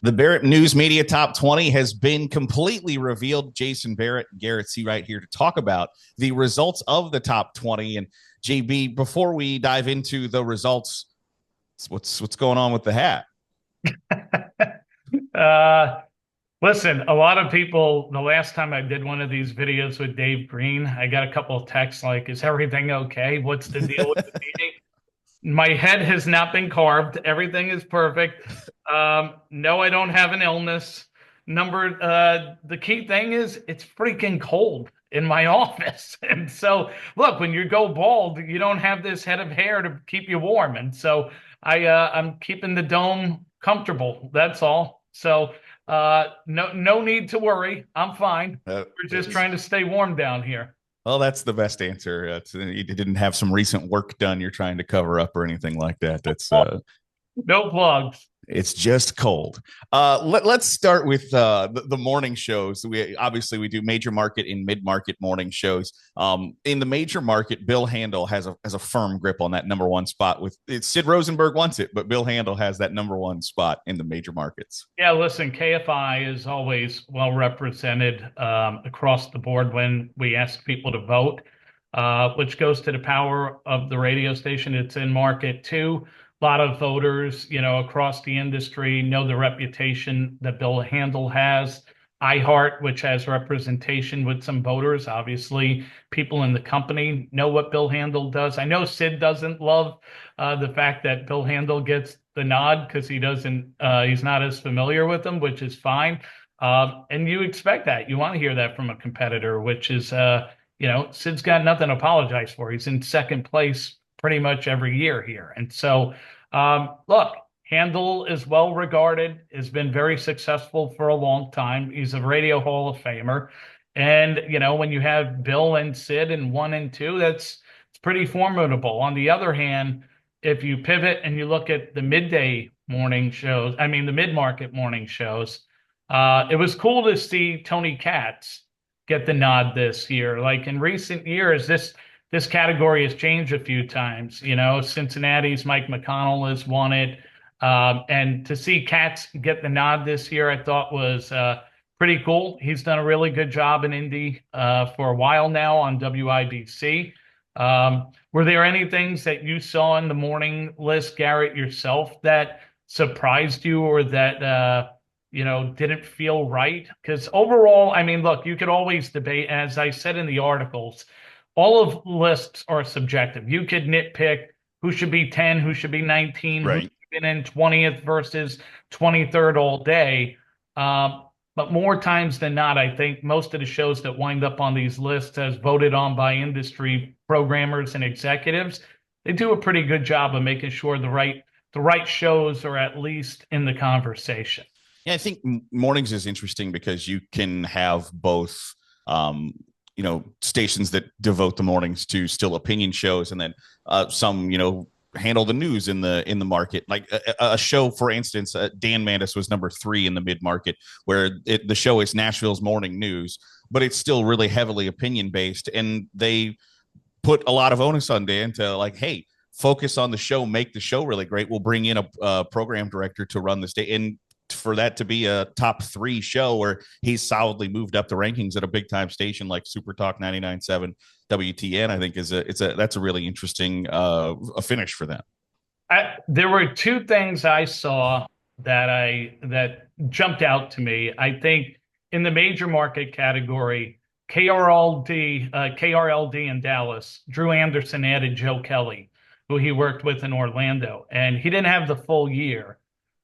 The Barrett News Media Top 20 has been completely revealed. Jason Barrett and Garrett Searight here to talk about the results of the top 20. And JB, before we dive into the results, what's going on with the hat? Uh, Listen, a lot of people, the last time I did one of these videos with Dave Green, I got a couple of texts like, is everything okay? What's the deal with the meeting? My head has not been carved. Everything is perfect. No, I don't have an illness. The key thing is it's freaking cold in my office. And so, look, when you go bald, you don't have this head of hair to keep you warm. And so I'm keeping the dome comfortable. That's all. So, no need to worry. I'm fine. We're just trying to stay warm down here. Well, that's the best answer. You didn't have some recent work done you're trying to cover up or anything like that. No plugs. It's just cold. Let's start with the morning shows. We do major market and mid market morning shows. In the major market, Bill Handel has a firm grip on that number one spot. Sid Rosenberg wants it, but Bill Handel has that number one spot in the major markets. Yeah, listen, KFI is always well represented across the board when we ask people to vote, which goes to the power of the radio station. It's in market too. A lot of voters, across the industry know the reputation that Bill Handel has. iHeart, which has representation with some voters, obviously, people in the company know what Bill Handel does. I know Sid doesn't love the fact that Bill Handel gets the nod because he's not as familiar with them, which is fine. And you expect that. You want to hear that from a competitor, which is, Sid's got nothing to apologize for. He's in second place pretty much every year here. And so, look, Handel is well regarded, has been very successful for a long time. He's a Radio Hall of Famer. And, when you have Bill and Sid in one and two, it's pretty formidable. On the other hand, if you pivot and you look at the midday morning shows, I mean, the mid-market morning shows, it was cool to see Tony Katz get the nod this year. Like in recent years, this category has changed a few times. Cincinnati's Mike McConnell has won it. And to see Katz get the nod this year, I thought was pretty cool. He's done a really good job in Indy for a while now on WIBC. Were there any things that you saw in the morning list, Garrett, yourself that surprised you or that didn't feel right? Because overall, I mean, look, you could always debate, as I said in the articles, all of lists are subjective. You could nitpick who should be 10, who should be 19, who Right. should be in 20th versus 23rd all day. But more times than not, I think most of the shows that wind up on these lists as voted on by industry programmers and executives, they do a pretty good job of making sure the right shows are at least in the conversation. Yeah, I think mornings is interesting because you can have both stations that devote the mornings to still opinion shows, and then some handle the news in the market. Like a show, for instance, Dan Mandis was number 3 in the mid market, where the show is Nashville's morning news, but it's still really heavily opinion based, and they put a lot of onus on Dan to like, hey, focus on the show, make the show really great. We'll bring in a program director to run the state, and for that to be a top 3 show where he's solidly moved up the rankings at a big time station like Super Talk 99.7 WTN, I think that's a really interesting a finish for them. There were two things I saw that jumped out to me. I think in the major market category, KRLD in Dallas, Drew Anderson added Joe Kelly, who he worked with in Orlando, and he didn't have the full year.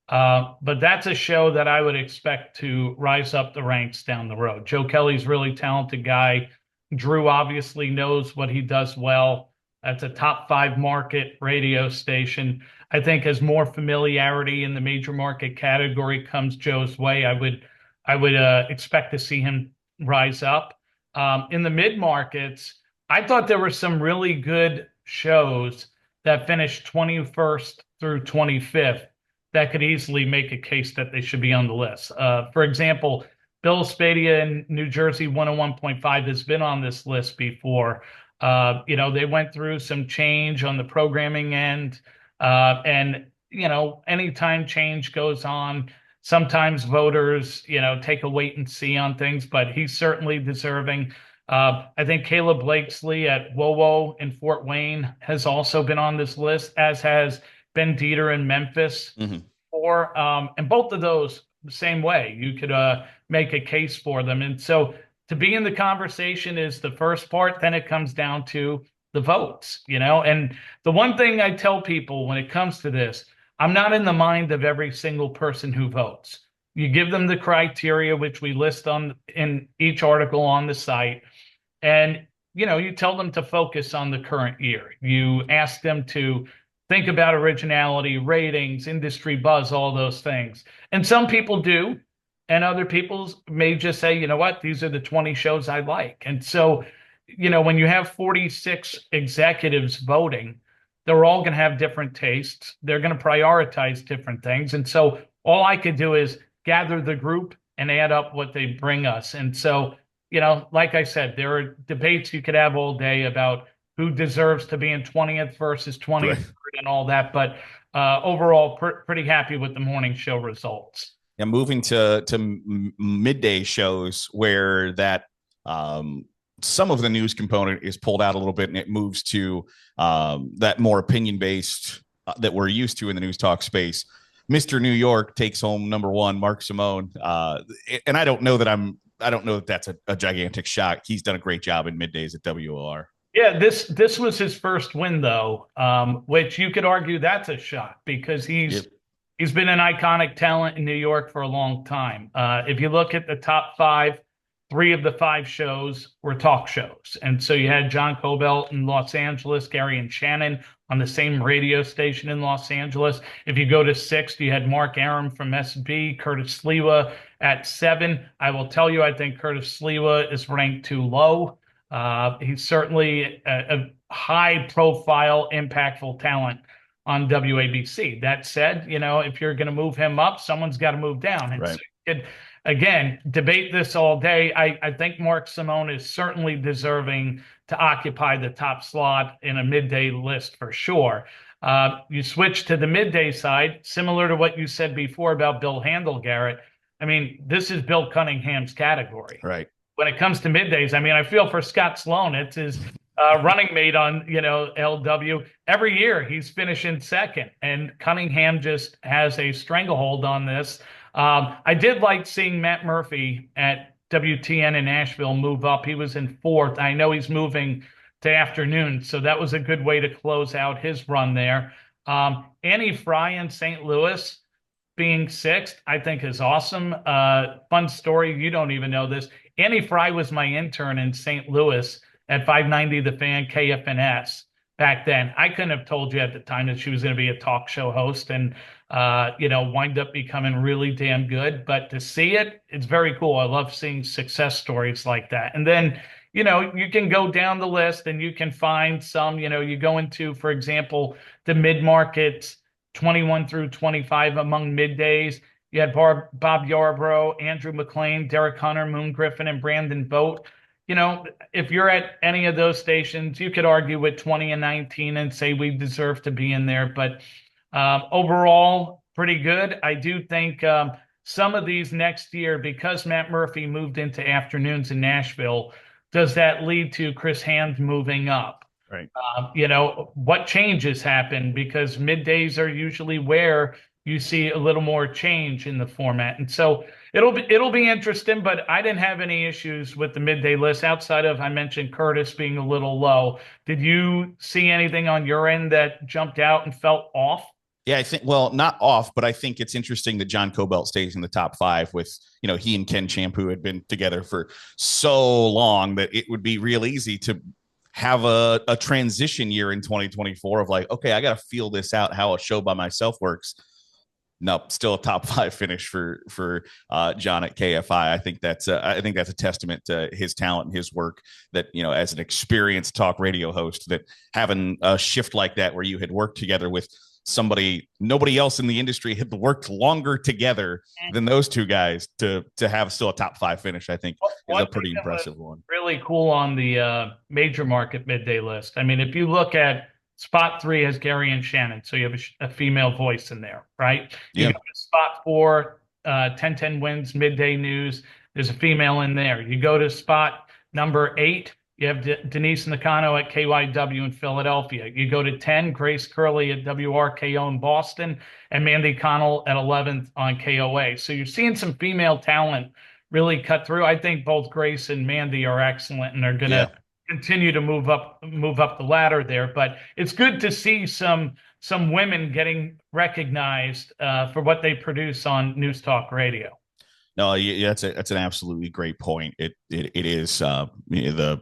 But that's a show that I would expect to rise up the ranks down the road. Joe Kelly's a really talented guy. Drew obviously knows what he does well. That's a top 5 market radio station. I think as more familiarity in the major market category comes Joe's way, I would expect to see him rise up. In the mid markets, I thought there were some really good shows that finished 21st through 25th that could easily make a case that they should be on the list. For example, Bill Spadia in New Jersey 101.5 has been on this list before. They went through some change on the programming end. And anytime change goes on, sometimes voters, take a wait and see on things, but he's certainly deserving. I think Caleb Blakesley at WoWo in Fort Wayne has also been on this list, as has Ben Dieter in Memphis. Mhm. And both of those the same way. You could make a case for them. And so to be in the conversation is the first part. Then it comes down to the votes, And the one thing I tell people when it comes to this, I'm not in the mind of every single person who votes. You give them the criteria, which we list in each article on the site, and you tell them to focus on the current year. You ask them to think about originality, ratings, industry buzz, all those things. And some people do, and other people may just say, you know what, these are the 20 shows I like. And so, when you have 46 executives voting, they're all going to have different tastes. They're going to prioritize different things. And so all I could do is gather the group and add up what they bring us. And so, like I said, there are debates you could have all day about who deserves to be in 20th versus 23rd Right. and all that. But overall, pretty happy with the morning show results. Yeah, moving to midday shows where that some of the news component is pulled out a little bit, and it moves to that more opinion based that we're used to in the news talk space. Mr. New York takes home number one, Mark Simone, and I don't know that that's a gigantic shock. He's done a great job in middays at WOR. Yeah, this was his first win though, which you could argue that's a shock because Yep. he's been an iconic talent in New York for a long time. If you look at the top five, three of the five shows were talk shows. And so you had John Cobelt in Los Angeles, Gary and Shannon on the same radio station in Los Angeles. If you go to sixth, you had Mark Aram from SB, Curtis Sliwa at 7. I will tell you, I think Curtis Sliwa is ranked too low. He's certainly a high profile, impactful talent on WABC. That said, if you're going to move him up, someone's got to move down. And Right. so you could, again, debate this all day. I think Mark Simone is certainly deserving to occupy the top slot in a midday list for sure. You switch to the midday side, similar to what you said before about Bill Handel, Garrett. I mean, this is Bill Cunningham's category. Right. When it comes to middays, I mean, I feel for Scott Sloan. It's his running mate on, LW. Every year he's finishing second, and Cunningham just has a stranglehold on this. I did like seeing Matt Murphy at WTN in Nashville move up. He was in fourth. I know he's moving to afternoon, so that was a good way to close out his run there. Annie Fry in St. Louis being sixth, I think is awesome. Fun story. You don't even know this. Annie Fry was my intern in St. Louis at 590 The Fan KFNS back then. I couldn't have told you at the time that she was going to be a talk show host and, wind up becoming really damn good. But to see it, it's very cool. I love seeing success stories like that. And then, you can go down the list and you can find some, you go into, for example, the mid-markets, 21 through 25 among middays. You had Bob Yarbrough, Andrew McLean, Derek Hunter, Moon Griffin, and Brandon Vogt. If you're at any of those stations, you could argue with 20 and 19 and say we deserve to be in there. But overall, pretty good. I do think some of these next year, because Matt Murphy moved into afternoons in Nashville, does that lead to Chris Hand moving up? Right. What changes happen? Because middays are usually where you see a little more change in the format. And so it'll be interesting, but I didn't have any issues with the midday list outside of, I mentioned Curtis being a little low. Did you see anything on your end that jumped out and felt off? Yeah, I think, well, not off, but I think it's interesting that John Cobelt stays in the top 5 with, he and Ken Champ, who had been together for so long that it would be real easy to have a transition year in 2024 of like, okay, I got to feel this out, how a show by myself works. Nope, still a top 5 finish for John at KFI. I think that's a testament to his talent and his work. That as an experienced talk radio host, that having a shift like that where you had worked together with nobody else in the industry had worked longer together than those two guys to have still a top 5 finish. I think is a pretty impressive one. Really cool on the major market midday list. I mean, if you look at spot 3 has Gary and Shannon, so you have a female voice in there, right? You Yeah. go to spot 4, 1010 Wins Midday News. There's a female in there. You go to spot number 8, you have Denise Nakano at KYW in Philadelphia. You go to 10, Grace Curley at WRKO in Boston, and Mandy Connell at 11th on KOA. So you're seeing some female talent really cut through. I think both Grace and Mandy are excellent and are going Yeah. to continue to move up the ladder there. But it's good to see some women getting recognized for what they produce on News Talk Radio. No, yeah, that's an absolutely great point. It is the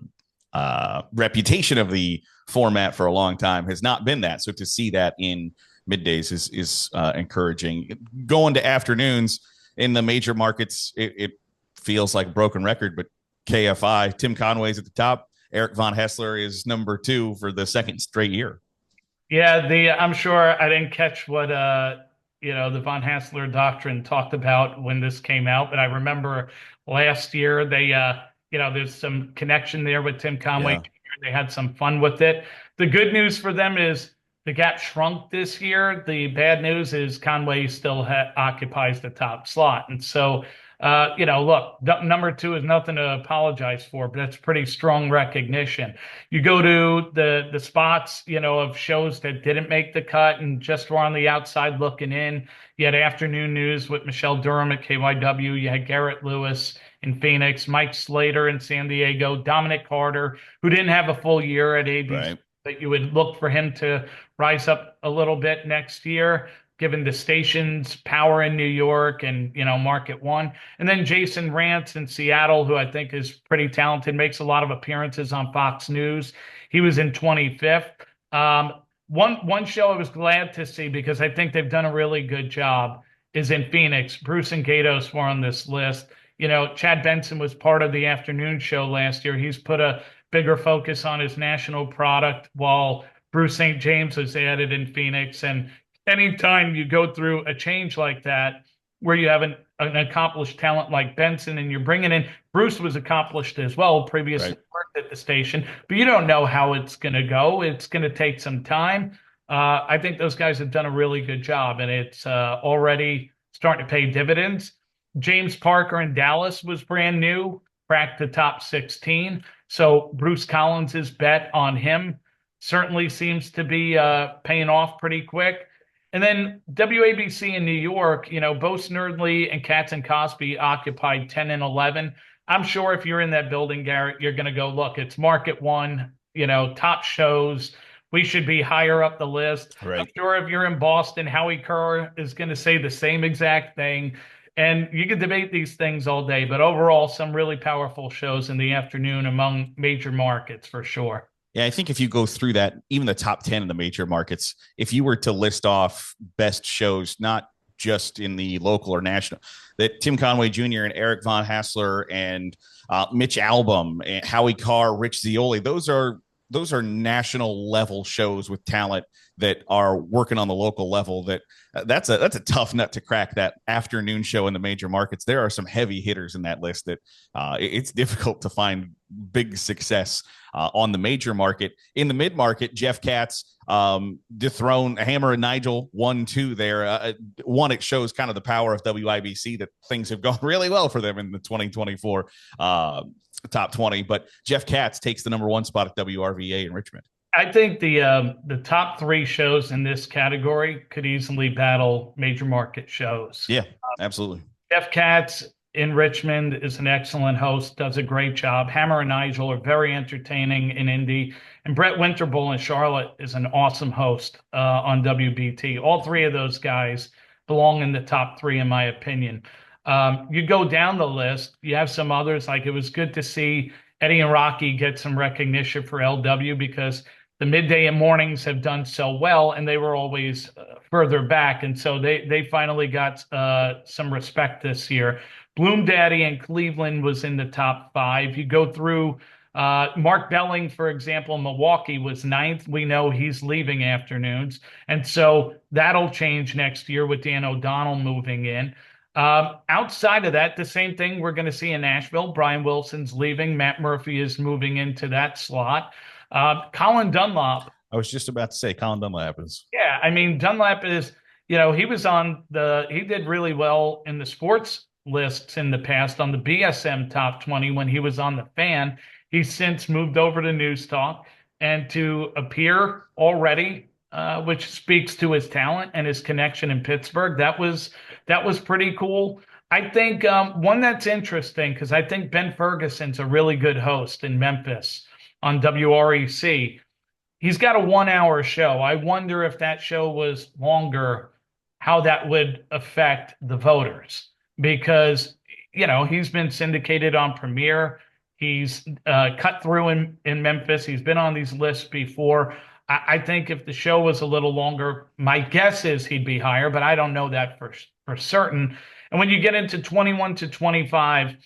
reputation of the format for a long time has not been that. So to see that in middays is encouraging. Going to afternoons in the major markets, it feels like a broken record, but KFI, Tim Conway's at the top. Eric Von Hessler is number 2 for the second straight year. Yeah, I'm sure I didn't catch what the Von Hassler doctrine talked about when this came out, but I remember last year they there's some connection there with Tim Conway. Yeah. They had some fun with it. The good news for them is the gap shrunk this year. The bad news is Conway still occupies the top slot, and so look, number 2 is nothing to apologize for, but that's pretty strong recognition. You go to the spots, of shows that didn't make the cut and just were on the outside looking in. You had afternoon news with Michelle Durham at KYW. You had Garrett Lewis in Phoenix, Mike Slater in San Diego, Dominic Carter, who didn't have a full year at ABC, Right. but you would look for him to rise up a little bit next year, given the station's power in New York and, Market One. And then Jason Rantz in Seattle, who I think is pretty talented, makes a lot of appearances on Fox News. He was in 25th. One show I was glad to see, because I think they've done a really good job, is in Phoenix. Bruce and Gatos were on this list. Chad Benson was part of the afternoon show last year. He's put a bigger focus on his national product, while Bruce St. James was added in Phoenix. And anytime you go through a change like that, where you have an accomplished talent like Benson and you're bringing in, Bruce was accomplished as well, previously Right. worked at the station, but you don't know how it's going to go. It's going to take some time. I think those guys have done a really good job, and it's already starting to pay dividends. James Parker in Dallas was brand new, cracked the top 16. So Bruce Collins' bet on him certainly seems to be paying off pretty quick. And then WABC in New York, Bo Snerdley and Katz and Cosby occupied 10 and 11. I'm sure if you're in that building, Garrett, you're going to go, look, it's Market One, top shows. We should be higher up the list. Right. I'm sure if you're in Boston, Howie Kerr is going to say the same exact thing. And you can debate these things all day, but overall, some really powerful shows in the afternoon among major markets for sure. Yeah, I think if you go through that, even the top 10 in the major markets, if you were to list off best shows, not just in the local or national, that Tim Conway Jr. and Eric Von Hassler and Mitch Albom and Howie Carr, Rich Zeoli, those are national level shows with talent that are working on the local level. That's a tough nut to crack. That afternoon show in the major markets, there are some heavy hitters in that list that it's difficult to find big success on the major market. In the mid market, Jeff Katz dethroned Hammer and Nigel 1-2 there. One, it shows kind of the power of WIBC, that things have gone really well for them in the 2024 top 20, but Jeff Katz takes the number 1 spot at WRVA in Richmond. I think the top 3 shows in this category could easily battle major market shows. Yeah, absolutely. Jeff Katz in Richmond is an excellent host, does a great job. Hammer and Nigel are very entertaining in Indy. And Brett Winterbull in Charlotte is an awesome host on WBT. All 3 of those guys belong in the top 3, in my opinion. You go down the list, you have some others, like it was good to see Eddie and Rocky get some recognition for LW, because the midday and mornings have done so well, and they were always further back. And so they finally got some respect this year. Bloom Daddy in Cleveland was in the top 5. You go through Mark Belling, for example, in Milwaukee was 9th. We know he's leaving afternoons. And so that'll change next year with Dan O'Donnell moving in. Outside of that, the same thing we're going to see in Nashville. Brian Wilson's leaving. Matt Murphy is moving into that slot. Colin Dunlop. I was just about to say Colin Dunlap is. Yeah, I mean, Dunlap is, he did really well in the sports lists in the past on the BSM top 20 when he was on the Fan. He's since moved over to News Talk, and to appear already, which speaks to his talent and his connection in Pittsburgh. That was pretty cool. I think one that's interesting because I think Ben Ferguson's a really good host in Memphis on WREC. He's got a 1 hour show. I wonder if that show was longer, how that would affect the voters because, he's been syndicated on Premiere. He's cut through in Memphis. He's been on these lists before. I think if the show was a little longer, my guess is he'd be higher, but I don't know that for certain. And when you get into 21 to 25,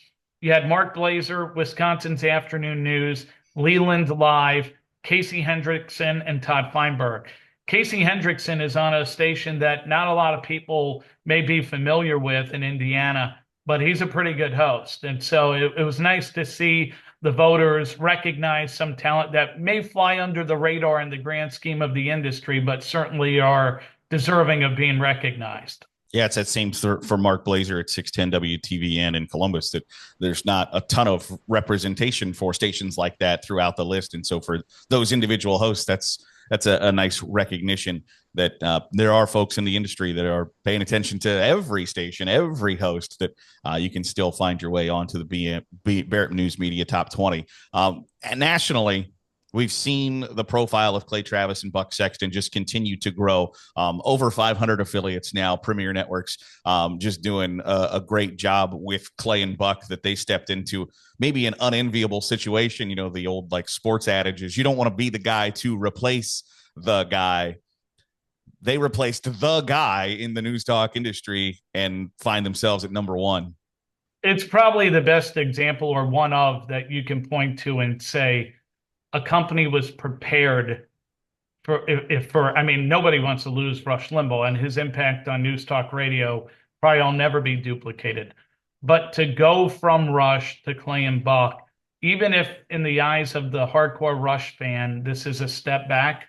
you had Mark Glazer, Wisconsin's Afternoon News, Leland Live, Casey Hendrickson, and Todd Feinberg. Casey Hendrickson is on a station that not a lot of people may be familiar with in Indiana, but he's a pretty good host. And so it was nice to see the voters recognize some talent that may fly under the radar in the grand scheme of the industry, but certainly are deserving of being recognized. Yeah, it's that same for Mark Glazer at 610 WTVN in Columbus, that there's not a ton of representation for stations like that throughout the list. And so for those individual hosts, that's a nice recognition that there are folks in the industry that are paying attention to every station, every host, that you can still find your way onto the Barrett News Media Top 20. And nationally, we've seen the profile of Clay Travis and Buck Sexton just continue to grow. Over 500 affiliates now, Premier Networks, just doing a great job with Clay and Buck, that they stepped into maybe an unenviable situation. The old sports adage is you don't want to be the guy to replace the guy. They replaced the guy in the news talk industry and find themselves at number one. It's probably the best example, or one of, that you can point to and say, a company was prepared I mean, nobody wants to lose Rush Limbaugh, and his impact on news talk radio probably will never be duplicated. But to go from Rush to Clay and Buck, even if in the eyes of the hardcore Rush fan, this is a step back,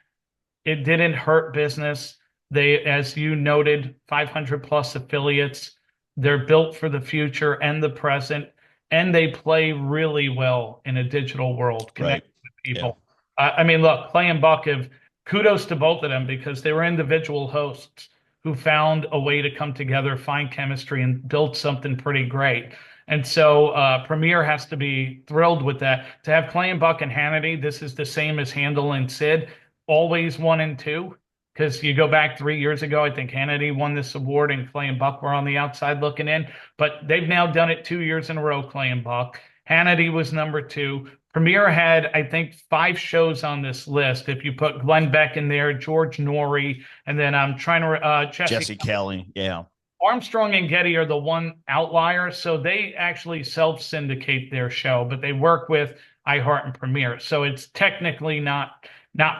it didn't hurt business. They, as you noted, 500 plus affiliates. They're built for the future and the present, and they play really well in a digital world, connecting with people. Yeah. I mean, look, Clay and Buck have kudos to both of them because they were individual hosts who found a way to come together, find chemistry, and build something pretty great. And so Premier has to be thrilled with that. To have Clay and Buck and Hannity, this is the same as Handel and Sid, always 1 and 2. Because you go back 3 years ago, I think Hannity won this award and Clay and Buck were on the outside looking in. But they've now done it 2 years in a row, Clay and Buck. Hannity was number 2. Premier had, I think, 5 shows on this list. If you put Glenn Beck in there, George Norrie, and then I'm trying to Jesse Kelly, yeah. Armstrong and Getty are the one outlier, so they actually self-syndicate their show, but they work with iHeart and Premier. So it's technically not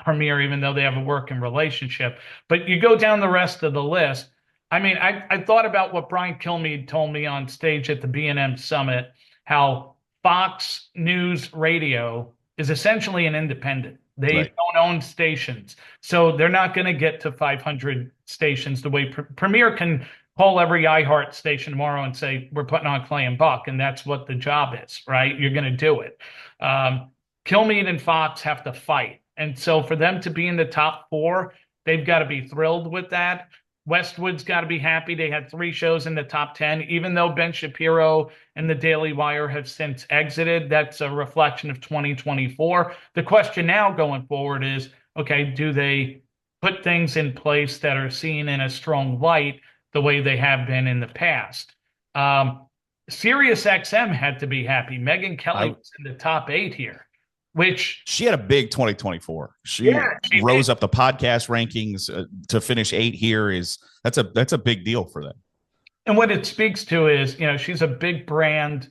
Premier, even though they have a working relationship. But you go down the rest of the list. I mean, I thought about what Brian Kilmeade told me on stage at the B&M Summit, how Fox News Radio is essentially an independent. They don't own stations. So they're not going to get to 500 stations the way Premier can call every iHeart station tomorrow and say, we're putting on Clay and Buck, and that's what the job is, right? You're going to do it. Kilmeade and Fox have to fight. And so for them to be in the top 4, they've got to be thrilled with that. Westwood's got to be happy. They had 3 shows in the top 10, even though Ben Shapiro and the Daily Wire have since exited. That's a reflection of 2024. The question now going forward is, okay, do they put things in place that are seen in a strong light the way they have been in the past? Sirius XM had to be happy. Megyn Kelly was in the top 8 here, which she had a big 2024. She rose up the podcast rankings to finish 8 here. That's a big deal for them. And what it speaks to is, she's a big brand,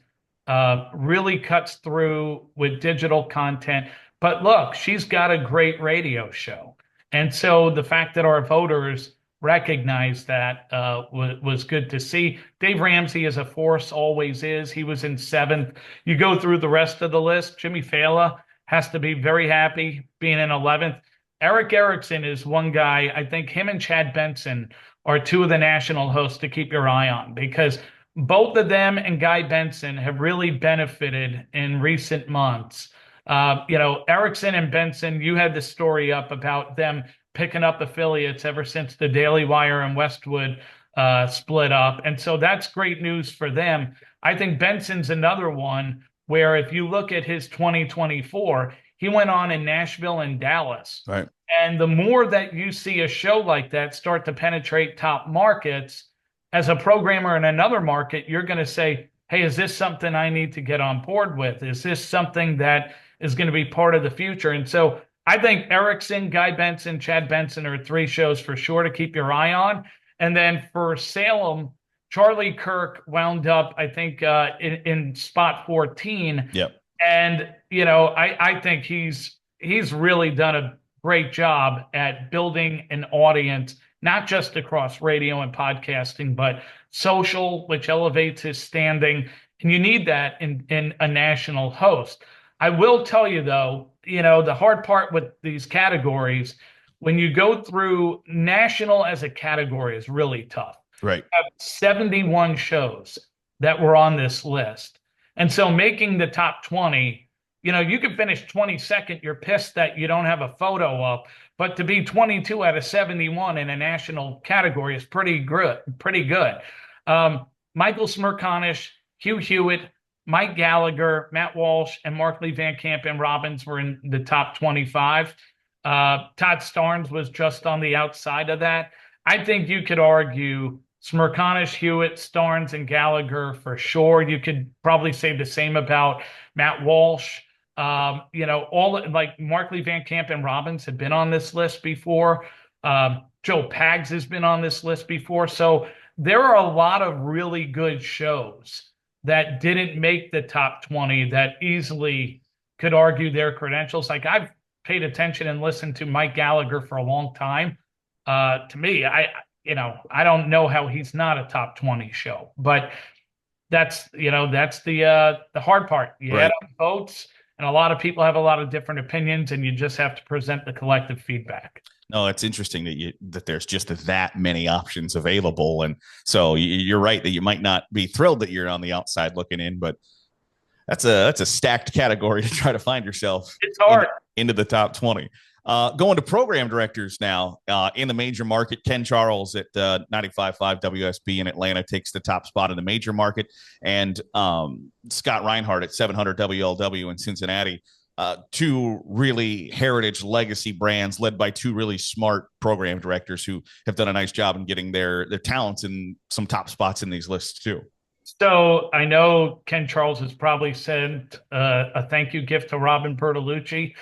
really cuts through with digital content. But look, she's got a great radio show. And so the fact that our voters recognize that was good to see. Dave Ramsey is a force, always is. He was in 7th. You go through the rest of the list. Jimmy Fallon has to be very happy being in 11th. Eric Erickson is one guy. I think him and Chad Benson are two of the national hosts to keep your eye on, because both of them and Guy Benson have really benefited in recent months. Erickson and Benson, you had the story up about them picking up affiliates ever since the Daily Wire and Westwood split up. And so that's great news for them. I think Benson's another one where if you look at his 2024, he went on in Nashville and Dallas. Right. And the more that you see a show like that start to penetrate top markets, as a programmer in another market, you're going to say, hey, is this something I need to get on board with? Is this something that is going to be part of the future? And so I think Erickson, Guy Benson, Chad Benson are three shows for sure to keep your eye on. And then for Salem, Charlie Kirk wound up, I think, in spot 14. Yep. And, I think he's really done a great job at building an audience, not just across radio and podcasting, but social, which elevates his standing. And you need that in a national host. I will tell you, though, the hard part with these categories, when you go through national as a category, is really tough. Right. I have 71 shows that were on this list. And so making the top 20, you could finish 22nd. You're pissed that you don't have a photo up, but to be 22 out of 71 in a national category is pretty good. Michael Smerconish, Hugh Hewitt, Mike Gallagher, Matt Walsh, and Mark Lee Van Camp and Robbins were in the top 25. Todd Starnes was just on the outside of that. I think you could argue Smerconish, Hewitt, Starnes, and Gallagher for sure. You could probably say the same about Matt Walsh. All like Mark Lee Van Camp and Robbins have been on this list before. Joe Pags has been on this list before. So there are a lot of really good shows that didn't make the top 20 that easily could argue their credentials. Like, I've paid attention and listened to Mike Gallagher for a long time. To me, I don't know how he's not a top 20 show, but that's the hard part. You add up votes, and a lot of people have a lot of different opinions, and you just have to present the collective feedback. No, it's interesting that there's just that many options available. And so you're right that you might not be thrilled that you're on the outside looking in, but that's a stacked category to try to find yourself. It's hard. Into the top 20. Going to program directors now in the major market. Ken Charles at 95.5 WSB in Atlanta takes the top spot in the major market. And Scott Reinhardt at 700 WLW in Cincinnati. Two really heritage legacy brands led by two really smart program directors who have done a nice job in getting their talents in some top spots in these lists too. So I know Ken Charles has probably sent a thank you gift to Robin Bertolucci,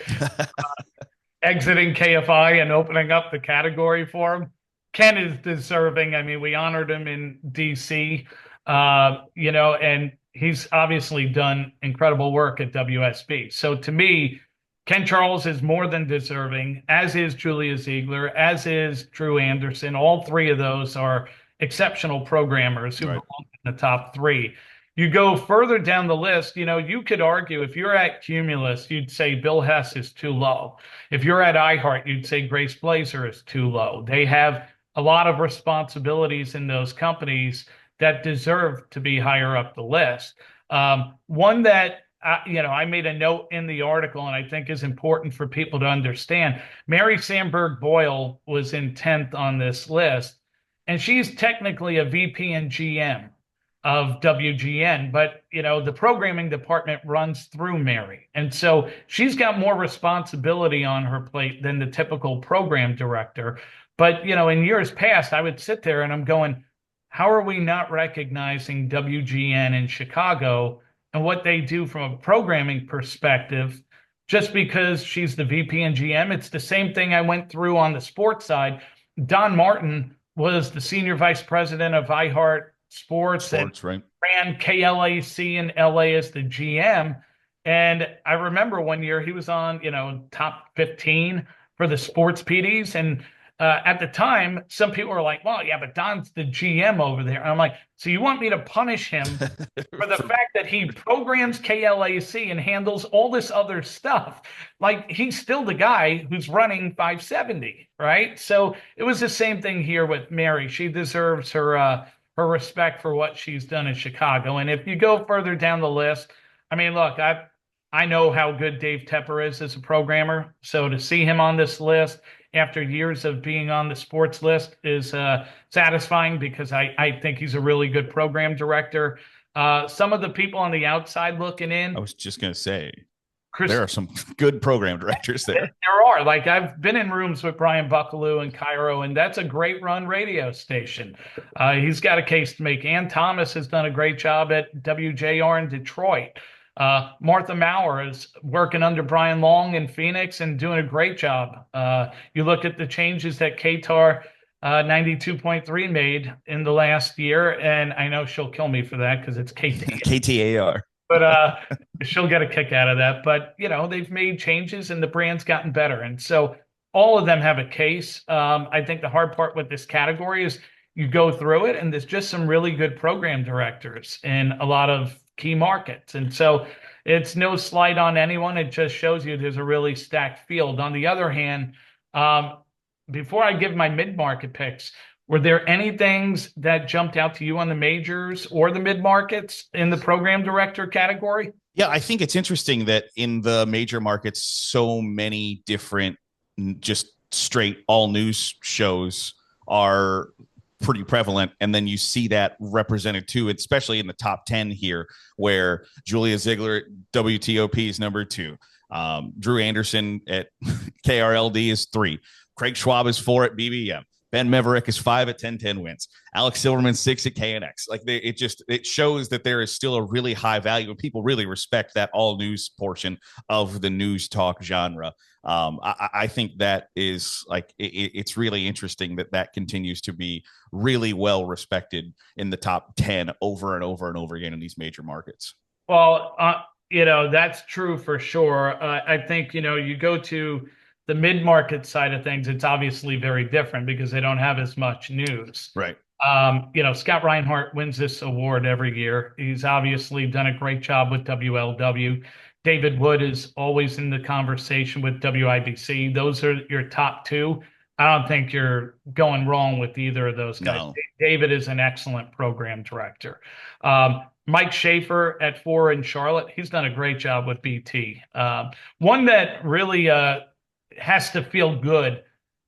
exiting KFI and opening up the category for him. Ken is deserving. I mean, we honored him in DC, and he's obviously done incredible work at WSB. So to me, Ken Charles is more than deserving, as is Julia Ziegler, as is Drew Anderson. All three of those are exceptional programmers who belong in the top three. You go further down the list, you could argue if you're at Cumulus, you'd say Bill Hess is too low. If you're at iHeart, you'd say Grace Blazer is too low. They have a lot of responsibilities in those companies that deserve to be higher up the list. One that, I made a note in the article and I think is important for people to understand. Mary Sandberg Boyle was in 10th on this list, and she's technically a VP and GM of WGN, but the programming department runs through Mary. And so she's got more responsibility on her plate than the typical program director. But, in years past, I would sit there and I'm going, how are we not recognizing WGN in Chicago and what they do from a programming perspective? Just because she's the VP and GM, it's the same thing I went through on the sports side. Don Martin was the senior vice president of iHeart Sports and right. ran KLAC in LA as the GM. And I remember one year he was on, top 15 for the sports PDs. And at the time, some people were like, well, yeah, but Don's the GM over there. And I'm like, so you want me to punish him for the fact that he programs KLAC and handles all this other stuff? Like, he's still the guy who's running 570, right? So it was the same thing here with Mary. She deserves her respect for what she's done in Chicago. And if you go further down the list, I mean, look, I know how good Dave Tepper is as a programmer. So to see him on this list after years of being on the sports list is satisfying because I think he's a really good program director. Some of the people on the outside looking I in, was just going to say, Chris, there are some good program directors there. there are. Like, I've been in rooms with Brian Buckaloo and Cairo, and that's a great run radio station. He's got a case to make. Ann Thomas has done a great job at WJR in Detroit. Martha Maurer is working under Brian Long in Phoenix and doing a great job. You look at the changes that KTAR 92.3 made in the last year, and I know she'll kill me for that because it's KT. KTAR. But she'll get a kick out of that. But, you know, they've made changes and the brand's gotten better. And so all of them have a case. I think the hard part with this category is you go through it and there's just some really good program directors in a lot of key markets. And so it's no slight on anyone. It just shows you there's a really stacked field. On the other hand, before I give my mid-market picks, were there any things that jumped out to you on the majors or the mid-markets in the program director category? Yeah, I think it's interesting that in the major markets, so many different just straight all news shows are pretty prevalent. And then you see that represented too, especially in the top 10 here, where Julia Ziegler at WTOP is number 2. Drew Anderson at KRLD is 3. Craig Schwab is 4 at BBM. Ben Maverick is 5 at 1010 wins. Alex Silverman 6 at KNX. Like it shows that there is still a really high value and people really respect that all news portion of the news talk genre. I think that is like it's really interesting that continues to be really well respected in the top 10 over and over and over again in these major markets. Well, you know, that's true for sure. I think, you know, you go to the mid-market side of things, it's obviously very different because they don't have as much news. Right. You know, Scott Reinhart wins this award every year. He's obviously done a great job with WLW. David Wood is always in the conversation with WIBC. Those are your top 2. I don't think you're going wrong with either of those guys. No. David is an excellent program director. Mike Schaefer at 4 in Charlotte. He's done a great job with BT. One that really has to feel good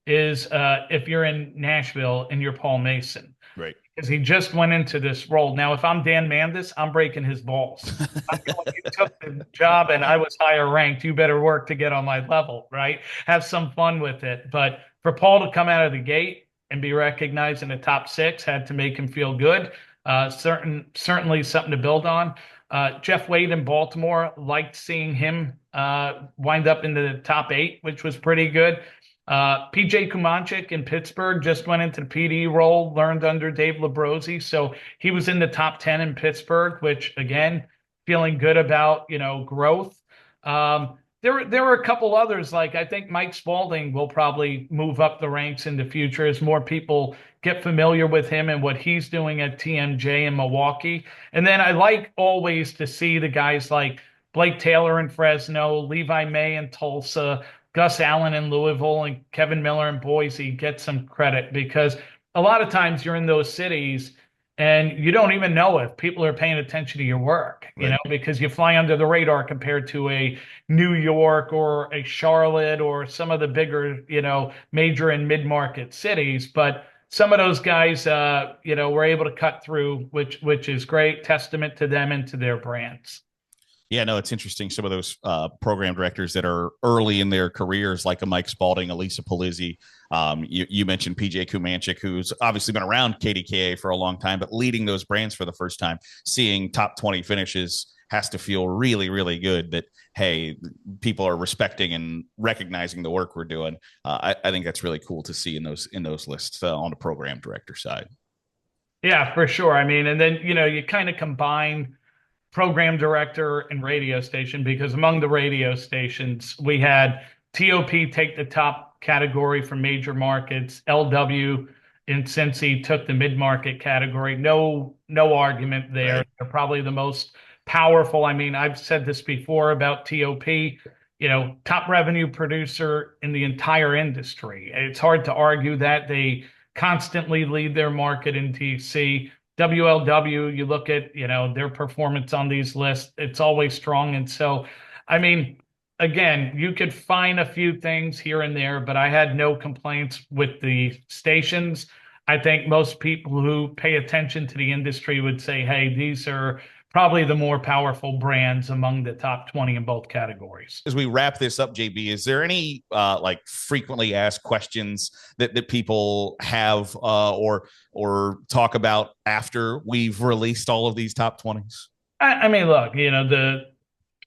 is if you're in Nashville and you're Paul Mason. Right. Because he just went into this role. Now, if I'm Dan Mandis, I'm breaking his balls. I'm going, you took the job and I was higher ranked. You better work to get on my level, right? Have some fun with it. But for Paul to come out of the gate and be recognized in the top 6 had to make him feel good. Certainly something to build on. Jeff Wade in Baltimore, liked seeing him wind up in the top 8, which was pretty good. PJ Kumanchik in Pittsburgh just went into the PD role, learned under Dave Labrosi. So he was in the top 10 in Pittsburgh, which again, feeling good about, you know, growth. There were a couple others, like I think Mike Spalding will probably move up the ranks in the future as more people get familiar with him and what he's doing at TMJ in Milwaukee. And then I like always to see the guys like Blake Taylor in Fresno, Levi May in Tulsa, Gus Allen in Louisville, and Kevin Miller in Boise get some credit because a lot of times you're in those cities and you don't even know if people are paying attention to your work, you know, because you fly under the radar compared to a New York or a Charlotte or some of the bigger, you know, major and mid-market cities. But some of those guys, you know, were able to cut through, which is great, testament to them and to their brands. Yeah, no, it's interesting. Some of those program directors that are early in their careers, like a Mike Spalding, Elisa Polizzi. You mentioned PJ Kumanchik, who's obviously been around KDKA for a long time, but leading those brands for the first time, seeing top 20 finishes has to feel really, really good that, hey, people are respecting and recognizing the work we're doing. I think that's really cool to see in those lists on the program director side. Yeah, for sure. I mean, and then, you know, you kind of combine program director and radio station because among the radio stations, we had TOP take the top category for major markets. LW in Cincy took the mid-market category. No argument there. Right. They're probably the most powerful. I mean, I've said this before about TOP, top revenue producer in the entire industry. It's hard to argue that. They constantly lead their market in DC. WLW, you look at, their performance on these lists, it's always strong. And so, I mean, again, you could find a few things here and there, but I had no complaints with the stations. I think most people who pay attention to the industry would say, hey, these are probably the more powerful brands among the top 20 in both categories. As we wrap this up, JB, is there any like frequently asked questions that people have or talk about after we've released all of these top 20s? I mean, look,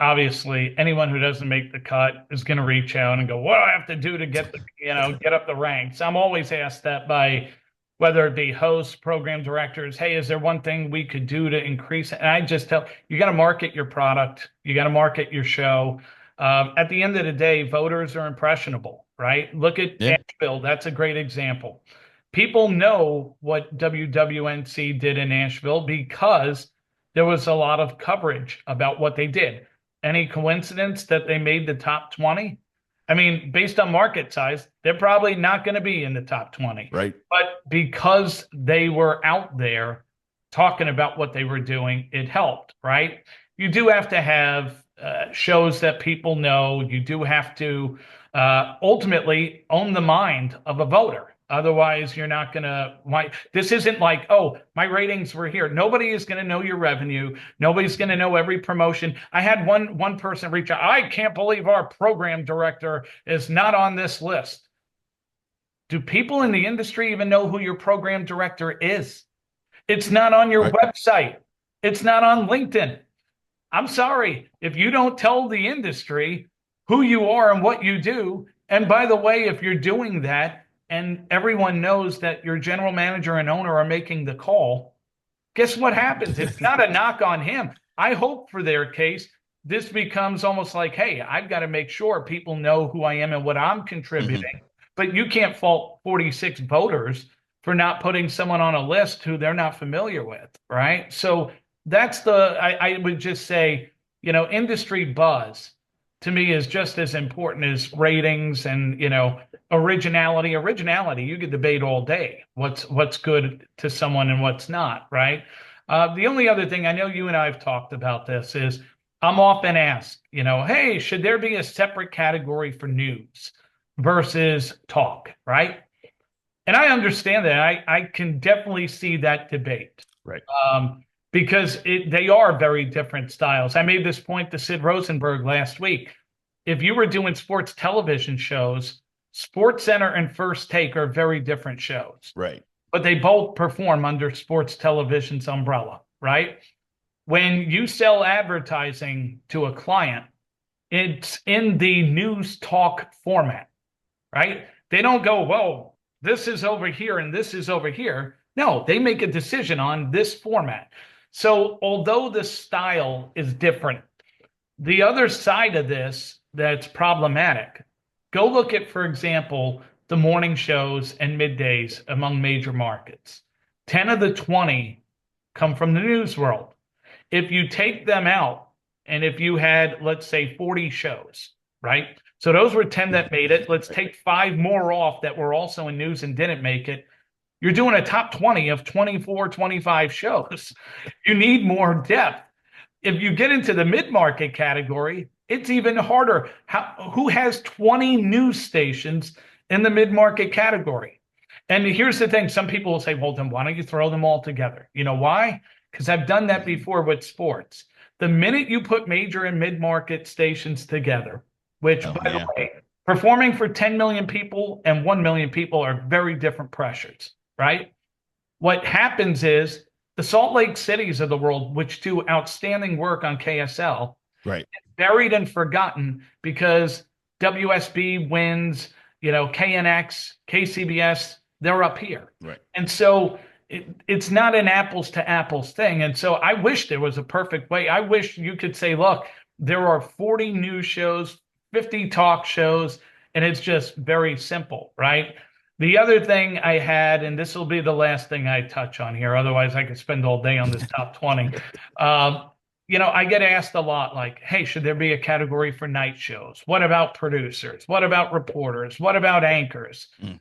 obviously anyone who doesn't make the cut is going to reach out and go, what do I have to do to get get up the ranks? I'm always asked that by whether it be hosts, program directors. Hey, is there one thing we could do to increase it? And I just tell you, got to market your product. You got to market your show. At the end of the day, voters are impressionable, right? Look at Asheville. That's a great example. People know what WWNC did in Asheville because there was a lot of coverage about what they did. Any coincidence that they made the top 20? I mean, based on market size, they're probably not going to be in the top 20. Right. But because they were out there talking about what they were doing, it helped, right? You do have to have shows that people know. You do have to ultimately own the mind of a voter. Otherwise, you're not going to. This isn't like, oh, my ratings were here. Nobody is going to know your revenue. Nobody's going to know every promotion. I had one person reach out. I can't believe our program director is not on this list. Do people in the industry even know who your program director is? It's not on your website. It's not on LinkedIn. I'm sorry. If you don't tell the industry who you are and what you do, and by the way, if you're doing that, and everyone knows that your general manager and owner are making the call, guess what happens? It's not a knock on him. I hope for their case, this becomes almost like, hey, I've got to make sure people know who I am and what I'm contributing. But you can't fault 46 voters for not putting someone on a list who they're not familiar with, right? So that's I would just say, industry buzz to me is just as important as ratings and, originality. You could debate all day what's good to someone and what's not, right? The only other thing, I know you and I have talked about this, is I'm often asked, hey, should there be a separate category for news versus talk, right? And I understand that. I can definitely see that debate. Right. Because they are very different styles. I made this point to Sid Rosenberg last week. If you were doing sports television shows, SportsCenter and First Take are very different shows. Right. But they both perform under sports television's umbrella, right? When you sell advertising to a client, it's in the news talk format, right? They don't go, well, this is over here and this is over here. No, they make a decision on this format. So although the style is different, the other side of this that's problematic, go look at, for example, the morning shows and middays among major markets. 10 of the 20 come from the news world. If you take them out, and if you had, let's say, 40 shows, right? So those were 10 that made it. Let's take 5 more off that were also in news and didn't make it. You're doing a top 20 of 24, 25 shows. You need more depth. If you get into the mid-market category, it's even harder. Who has 20 news stations in the mid-market category? And here's the thing. Some people will say, well, then why don't you throw them all together? You know why? Because I've done that before with sports. The minute you put major and mid-market stations together, which, by the way, performing for 10 million people and 1 million people are very different pressures, right? What happens is the Salt Lake Cities of the world, which do outstanding work on KSL, right, buried and forgotten because WSB wins, KNX, KCBS, they're up here. Right. And so it's not an apples to apples thing. And so I wish there was a perfect way. I wish you could say, look, there are 40 news shows, 50 talk shows, And it's just very simple, right? The other thing I had, and this will be the last thing I touch on here, otherwise I could spend all day on this top 20. Um, I get asked a lot like, hey, should there be a category for night shows? What about producers? What about reporters? What about anchors? Mm.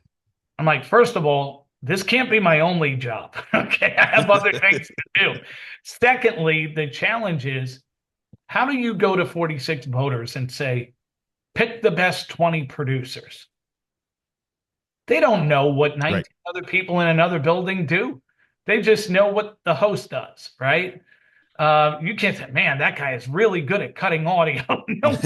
I'm like, first of all, this can't be my only job. Okay. I have other things to do. Secondly, the challenge is how do you go to 46 voters and say, pick the best 20 producers? They don't know what 19 Right. other people in another building do. They just know what the host does, right? You can't say, man, that guy is really good at cutting audio. No,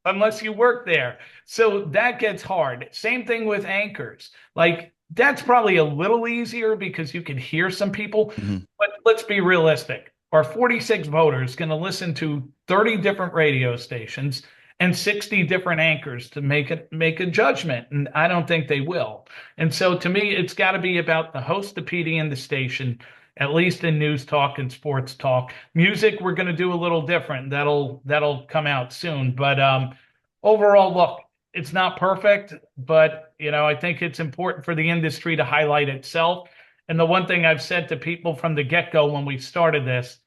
unless you work there. So that gets hard. Same thing with anchors. Like that's probably a little easier because you can hear some people, Mhm. but let's be realistic. Our 46 voters going to listen to 30 different radio stations and 60 different anchors to make a judgment. And I don't think they will. And so to me, it's got to be about the host, the PD, and the station, at least in news talk and sports talk. Music, we're going to do a little different. That'll come out soon. But overall, look, it's not perfect, but I think it's important for the industry to highlight itself. And the one thing I've said to people from the get-go when we started this,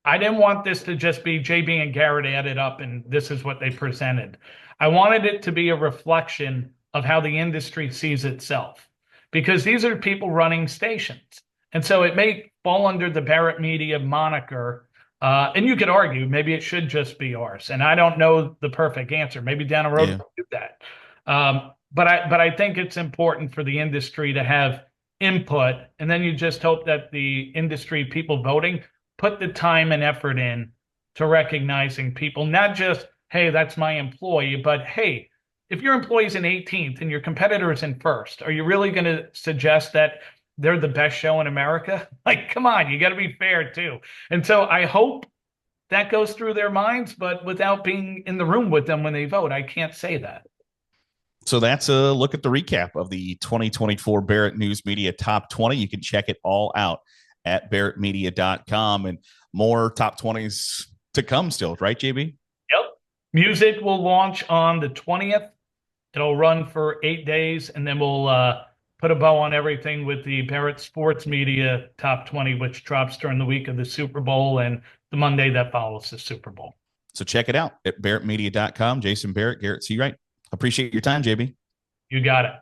I didn't want this to just be JB and Garrett added up and this is what they presented. I wanted it to be a reflection of how the industry sees itself because these are people running stations. And so it may fall under the Barrett Media moniker. And you could argue maybe it should just be ours. And I don't know the perfect answer. Maybe down the road Yeah. we'll do that. But I think it's important for the industry to have input. And then you just hope that the industry people voting put the time and effort in to recognizing people, not just, hey, that's my employee, but hey, if your employee's in 18th and your competitor is in first, are you really going to suggest that they're the best show in America? Like, come on, you got to be fair too. And so I hope that goes through their minds, but without being in the room with them when they vote, I can't say that. So that's a look at the recap of the 2024 Barrett News Media Top 20. You can check it all out at barrettmedia.com and more top 20s to come still, right, JB? Yep. Music will launch on the 20th. It'll run for 8 days, and then we'll put a bow on everything with the Barrett Sports Media Top 20, which drops during the week of the Super Bowl and the Monday that follows the Super Bowl. So check it out at barrettmedia.com. Jason Barrett, Garrett Searight. Appreciate your time, JB. You got it.